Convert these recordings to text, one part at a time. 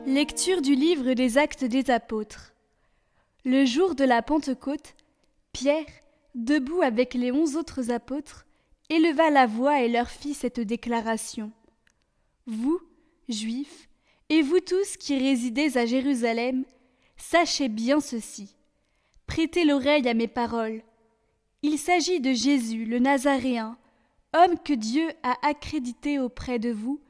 Lecture du livre des Actes des Apôtres. Le jour de la Pentecôte, Pierre, debout avec les 11 autres apôtres, éleva la voix et leur fit cette déclaration. Vous, Juifs, et vous tous qui résidez à Jérusalem, sachez bien ceci. Prêtez l'oreille à mes paroles. Il s'agit de Jésus, le Nazaréen, homme que Dieu a accrédité auprès de vous,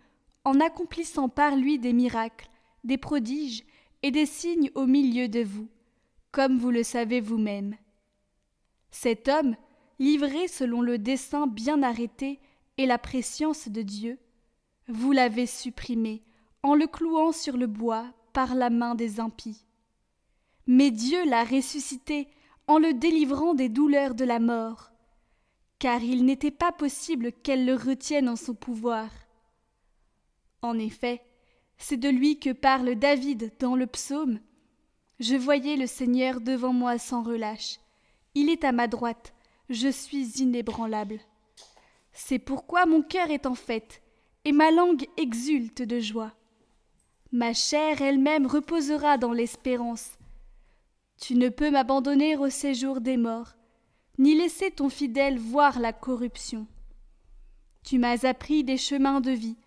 en accomplissant par lui des miracles, des prodiges et des signes au milieu de vous, comme vous le savez vous-même. Cet homme, livré selon le dessein bien arrêté et la prescience de Dieu, vous l'avez supprimé en le clouant sur le bois par la main des impies. Mais Dieu l'a ressuscité en le délivrant des douleurs de la mort, car il n'était pas possible qu'elle le retienne en son pouvoir. En effet, c'est de lui que parle David dans le psaume. « Je voyais le Seigneur devant moi sans relâche. Il est à ma droite, je suis inébranlable. C'est pourquoi mon cœur est en fête, et ma langue exulte de joie. Ma chair elle-même reposera dans l'espérance. Tu ne peux m'abandonner au séjour des morts, ni laisser ton fidèle voir la corruption. Tu m'as appris des chemins de vie,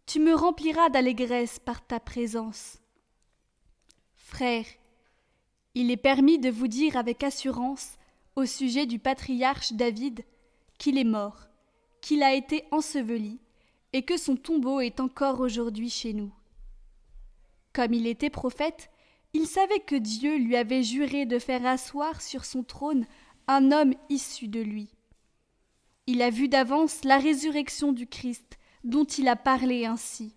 tu me rempliras d'allégresse par ta présence. Frères, il est permis de vous dire avec assurance au sujet du patriarche David qu'il est mort, qu'il a été enseveli et que son tombeau est encore aujourd'hui chez nous. Comme il était prophète, il savait que Dieu lui avait juré de faire asseoir sur son trône un homme issu de lui. Il a vu d'avance la résurrection du Christ, dont il a parlé ainsi.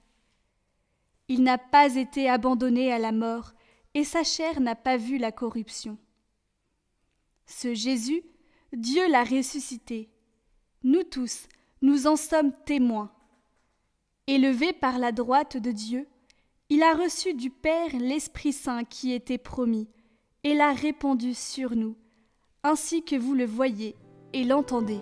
Il n'a pas été abandonné à la mort, et sa chair n'a pas vu la corruption. Ce Jésus, Dieu l'a ressuscité. Nous tous, nous en sommes témoins. Élevé par la droite de Dieu, il a reçu du Père l'Esprit Saint qui était promis, et l'a répandu sur nous, ainsi que vous le voyez et l'entendez.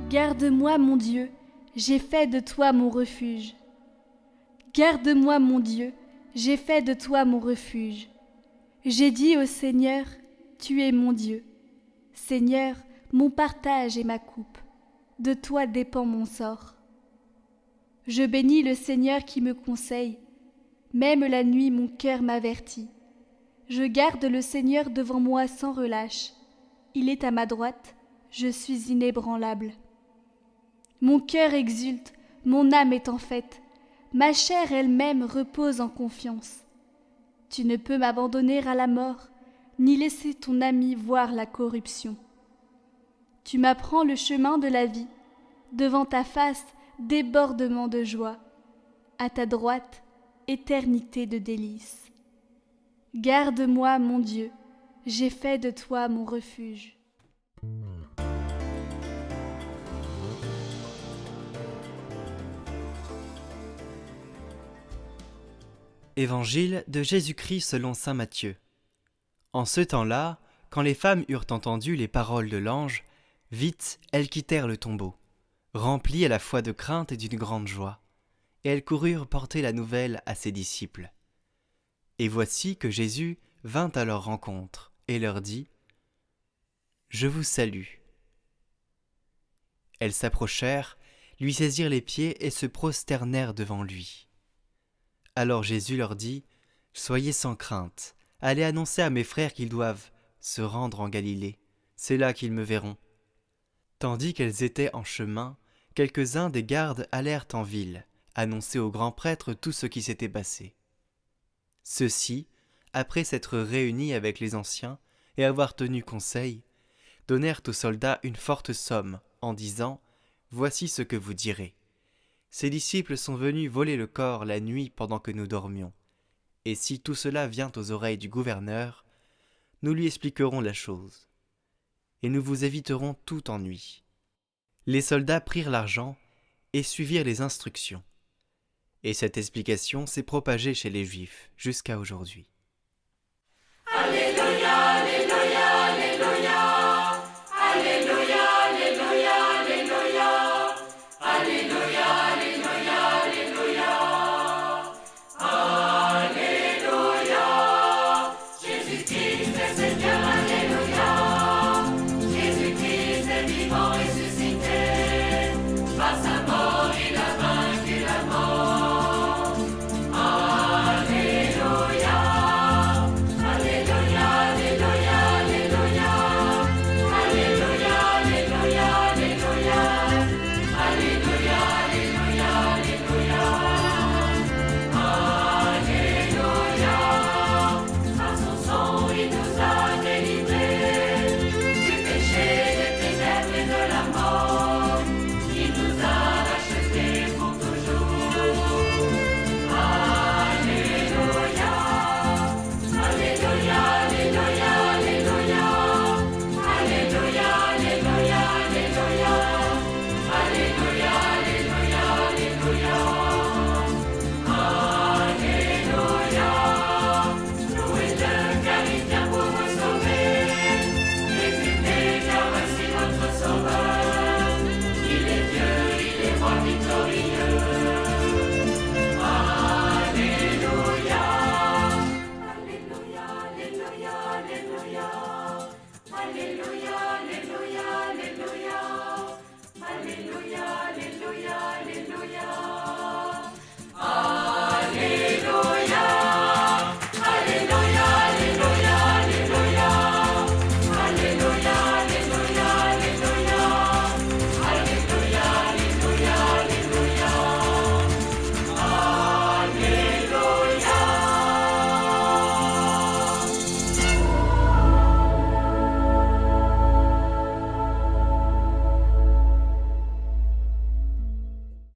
Garde-moi, mon Dieu, j'ai fait de toi mon refuge. Garde-moi, mon Dieu, j'ai fait de toi mon refuge. J'ai dit au Seigneur, tu es mon Dieu. Seigneur, mon partage et ma coupe. De toi dépend mon sort. Je bénis le Seigneur qui me conseille. Même la nuit, mon cœur m'avertit. Je garde le Seigneur devant moi sans relâche. Il est à ma droite, je suis inébranlable. Mon cœur exulte, mon âme est en fête, ma chair elle-même repose en confiance. Tu ne peux m'abandonner à la mort, ni laisser ton ami voir la corruption. Tu m'apprends le chemin de la vie, devant ta face, débordement de joie, à ta droite, éternité de délices. Garde-moi, mon Dieu, j'ai fait de toi mon refuge. Évangile de Jésus-Christ selon saint Matthieu. En ce temps-là, quand les femmes eurent entendu les paroles de l'ange, vite elles quittèrent le tombeau, remplies à la fois de crainte et d'une grande joie, et elles coururent porter la nouvelle à ses disciples. Et voici que Jésus vint à leur rencontre et leur dit : « Je vous salue. » Elles s'approchèrent, lui saisirent les pieds et se prosternèrent devant lui. Alors Jésus leur dit : « Soyez sans crainte, allez annoncer à mes frères qu'ils doivent se rendre en Galilée, c'est là qu'ils me verront. » Tandis qu'elles étaient en chemin, quelques-uns des gardes allèrent en ville, annoncer au grand prêtre tout ce qui s'était passé. Ceux-ci, après s'être réunis avec les anciens et avoir tenu conseil, donnèrent aux soldats une forte somme en disant : « Voici ce que vous direz. Ces disciples sont venus voler le corps la nuit pendant que nous dormions. Et si tout cela vient aux oreilles du gouverneur, nous lui expliquerons la chose. Et nous vous éviterons tout ennui. » Les soldats prirent l'argent et suivirent les instructions. Et cette explication s'est propagée chez les Juifs jusqu'à aujourd'hui.